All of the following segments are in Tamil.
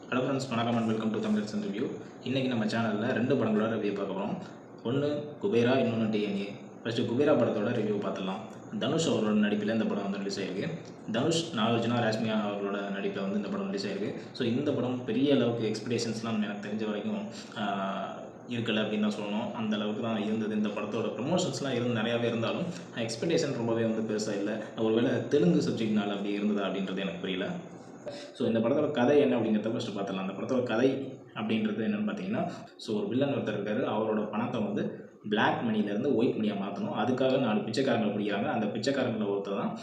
ஹலோ ஃப்ரெண்ட்ஸ், வணக்கம் and welcome to Tamil review. இன்றைக்கி நம்ம சேனலில் 2 படங்களோட ரிவ்யூ பார்க்க போகிறோம். ஒன்று குபேரா, இன்னொன்று டிஎன்ஏ. ஃபஸ்ட்டு குபேரா படத்தோட ரிவ்யூ பார்த்துடலாம். தனுஷ் அவரோட நடிப்பில் இந்த படம் வந்து ரிலீஸ் ஆகிருக்கு. தனுஷ், நாகார்ஜுனா, ராஷ்மியா அவர்களோட நடிப்பில் வந்து இந்த படம் ரிலீஸ் ஆகிருக்கு. ஸோ இந்த படம் பெரிய அளவுக்கு எக்ஸ்பெக்டேஷன்ஸ்லாம் எனக்கு தெரிஞ்ச வரைக்கும் இருக்கலை அப்படின்னு தான் சொல்லணும். அந்த அளவுக்கு தான் இருந்தது. இந்த படத்தோட ப்ரமோஷன்ஸ்லாம் நிறையாவே இருந்தாலும் எக்ஸ்பெக்டேஷன் ரொம்பவே வந்து பெருசாக இல்லை. ஒருவேளை தெலுங்கு சப்ஜெக்ட்னால அப்படி இருந்ததா அப்படின்றது எனக்கு புரியல. ஸோ இந்த படத்தோட கதை என்ன அப்படிங்கிறத ஃபஸ்ட்டு பார்த்துலாம். அந்த படத்தோட கதை அப்படின்றது என்னென்னு பார்த்தீங்கன்னா, ஸோ ஒரு வில்லன் ஒருத்தர் இருக்கார். அவரோட பணத்தை வந்து பிளாக் மணிலேருந்து ஒயிட் மணியாக மாற்றணும். அதுக்காக 4 பிச்சைக்காரங்களை பிடிக்கிறாங்க. அந்த பிச்சைக்காரங்களை ஒருத்தர் தான்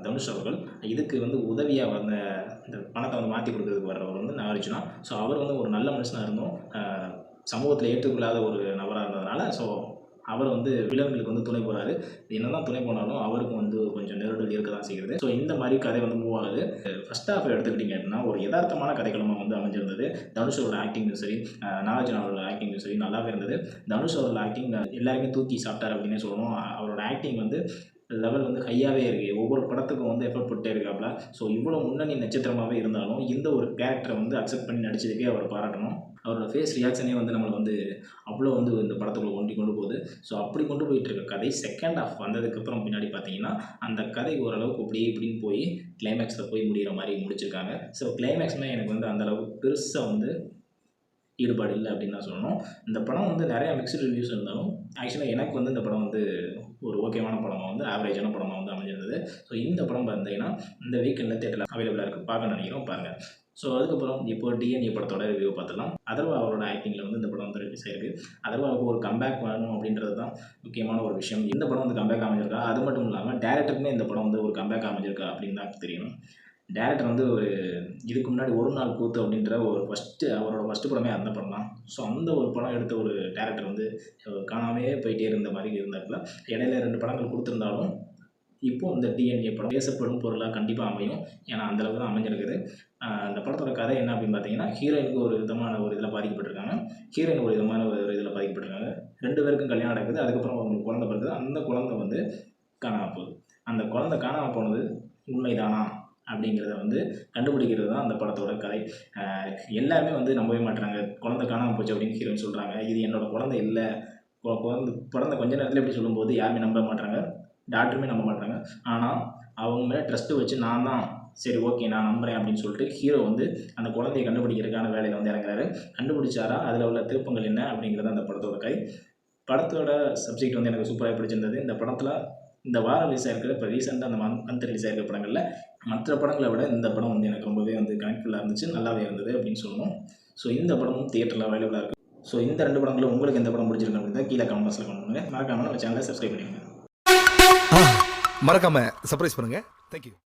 தனுஷ் அவர்கள். இதுக்கு வந்து உதவியாக வந்த இந்த பணத்தை வந்து மாற்றி கொடுக்குறதுக்கு வர்றவர் வந்து நாகார்ஜுனா. ஸோ அவர் வந்து ஒரு நல்ல மனுஷனாக இருந்தும் சமூகத்தில் ஏற்றுக்கொள்ளாத ஒரு நபராக இருந்ததுனால ஸோ அவர் வந்து வில்லன்களுக்கு வந்து துணை போகிறாரு. என்னதான் துணை போனாலும் அவருக்கும் வந்து கொஞ்சம் நெருடல் இருக்க தான் செய்கிறது. ஸோ இந்த மாதிரி கதை வந்து மூவ் ஆகுது. ஃபர்ஸ்ட் ஹாஃப் எடுத்துக்கிட்டிங்க அப்படின்னா ஒரு யதார்த்தமான கதைக்களமாக வந்து அமைஞ்சிருந்தது. தனுஷோட ஆக்டிங்கும் சரி, நாகார்ஜுனாவோட ஆக்டிங்கும் சரி நல்லாவே இருந்தது. தனுஷோட ஆக்டிங் எல்லாருமே தூக்கி சாப்பிட்டார் அப்படின்னே சொல்லணும். அவரோட ஆக்டிங் வந்து லெவல் வந்து ஹையாகவே இருக்குது. ஒவ்வொரு படத்துக்கும் வந்து எஃபர்ட் போட்டே இருக்காப்புல. ஸோ இவ்வளோ முன்னணி நட்சத்திரமாகவே இருந்தாலும் இந்த ஒரு கேரக்டரை வந்து அக்செப்ட் பண்ணி நடிச்சதுக்கே அவர் பாராட்டணும். அவரோட ஃபேஸ் ரியாக்ஷனே வந்து நம்மளை வந்து அவ்வளோ வந்து இந்த படத்துக்குள்ளே கொண்டு போகுது. ஸோ அப்படி கொண்டு போயிட்டு இருக்க கதை செகண்ட் ஹாஃப் வந்ததுக்கப்புறம் பின்னாடி பார்த்தீங்கன்னா அந்த கதை ஓரளவுக்கு இப்படி இப்படின்னு போய் கிளைமேக்ஸில் போய் முடிகிற மாதிரி முடிச்சிருக்காங்க. ஸோ கிளைமேக்ஸ்மே எனக்கு வந்து அந்தளவுக்கு பெருசாக வந்து ஈடுபாடு இல்லை அப்படின்னு தான் சொல்லணும். இந்த படம் வந்து நிறையா மிக்சட் ரிவ்யூஸ் இருந்தாலும் ஆக்சுவலாக எனக்கு வந்து இந்த படம் வந்து ஒரு ஓகேவான படமாக வந்து ஆவரேஜான படமாக வந்து அமைஞ்சிருந்தது. ஸோ இந்த படம் பார்த்தீங்கன்னா இந்த வீக்கெண்டில் தேட்டரில் அவைலபிளாக இருக்குது. பார்க்க நினைக்கிறோம், பாருங்கள். ஸோ அதுக்கப்புறம் இப்போ டிஎன்ஏ படத்தோட ரிவ்யூ பார்த்துலாம். அதர்வா அவரோட ஆக்டிங்கில் வந்து இந்த படம் வந்து ரிலீஸ் ஆயிருக்கு. அதர்வாவுக்கு ஒரு கம்பேக் வரணும் அப்படின்றது தான் முக்கியமான ஒரு விஷயம். இந்த படம் வந்து கம்பேக் அமைஞ்சிருக்கா, அது மட்டும் இல்லாமல் டேரக்டருக்குமே இந்த படம் வந்து ஒரு கம்பேக் அமைஞ்சிருக்கா அப்படின்னு தான் தெரியணும். டேரக்டர் வந்து ஒரு இதுக்கு முன்னாடி ஒரு நாள் கூத்து அப்படின்ற ஒரு அவரோட ஃபஸ்ட்டு படமே அந்த படம் தான். ஸோ அந்த ஒரு படம் எடுத்த ஒரு டேரக்டர் வந்து காணாமே போயிட்டே இருந்த மாதிரி இருந்தாப்புல. இடையில 2 படங்கள் கொடுத்துருந்தாலும் இப்போது இந்த டிஎன்ஏ படம் பேசப்படும் பொருளாக கண்டிப்பாக அமையும். ஏன்னா அந்தளவுக்கு தான் அமைஞ்சிருக்குது. அந்த படத்தோட கதை என்ன அப்படின்னு பார்த்தீங்கன்னா, ஹீரோயினுக்கு ஒரு விதமான ஒரு இதில் பாதிக்கப்பட்டிருக்காங்க, ஹீரோயின் ஒரு விதமான ஒரு இதில் பாதிக்கப்பட்டிருக்காங்க. 2 பேருக்கும் கல்யாணம் நடக்குது. அதுக்கப்புறம் அவங்களுக்கு குழந்தை பிறகுது. அந்த குழந்தை வந்து காணாமல் போகுது. அந்த குழந்தை காணாமல் போனது உண்மைதானா அப்படிங்கிறத வந்து கண்டுபிடிக்கிறது தான் அந்த படத்தோட கதை. எல்லாருமே வந்து நம்பவே மாட்டுறாங்க. குழந்தை காணாமல் போச்சு அப்படின்னு ஹீரோயின் சொல்கிறாங்க. இது என்னோடய குழந்தை இல்லை, பிறந்த கொஞ்ச நேரத்தில் எப்படி சொல்லும்போது யாருமே நம்ப மாட்டாங்க, டாக்டருமே நம்ப மாட்டாங்க. ஆனால் அவங்க மேலே ட்ரஸ்ட்டு வச்சு நான் தான் சரி ஓகே நான் நம்புகிறேன் அப்படின்னு சொல்லிட்டு ஹீரோ வந்து அந்த குழந்தையை கண்டுபிடிக்கிறதுக்கான வேலையில் வந்து இறங்குறாரு. கண்டுபிடிச்சாரா, அதில் உள்ள திருப்பங்கள் என்ன அப்படிங்கிறது அந்த படத்தோட கதை. படத்தோட சப்ஜெக்ட் வந்து எனக்கு சூப்பராக பிடிச்சிருந்தது. இந்த படத்தில் இந்த வாரம் ரிலீஸ் ஆகிருக்கிற இப்போ ரீசெண்டாக அந்த மந்த் ரிலீஸ் ஆகிருக்கிற படங்களில் மற்ற படங்களை விட இந்த படம் வந்து எனக்கு ரொம்பவே வந்து கனெக்ட்ஃபுல்லாக இருந்துச்சு, நல்லாவே இருந்தது அப்படின்னு சொல்லணும். ஸோ இந்த படமும் தியேட்டரில் அவைலபிளாக இருக்குது. ஸோ இந்த 2 படங்களும் உங்களுக்கு எந்த படம் பிடிச்சிருக்கு அப்படின்னா கீழே கமெண்ட் பாக்ஸில் கமெண்ட் பண்ணுங்கள். மறக்காமல் நம்ம சேனலை சப்ஸ்கிரைப் பண்ணிடுங்க. மறக்காமல் சர்ப்ரைஸ் பண்ணுங்கள். தேங்க்யூ.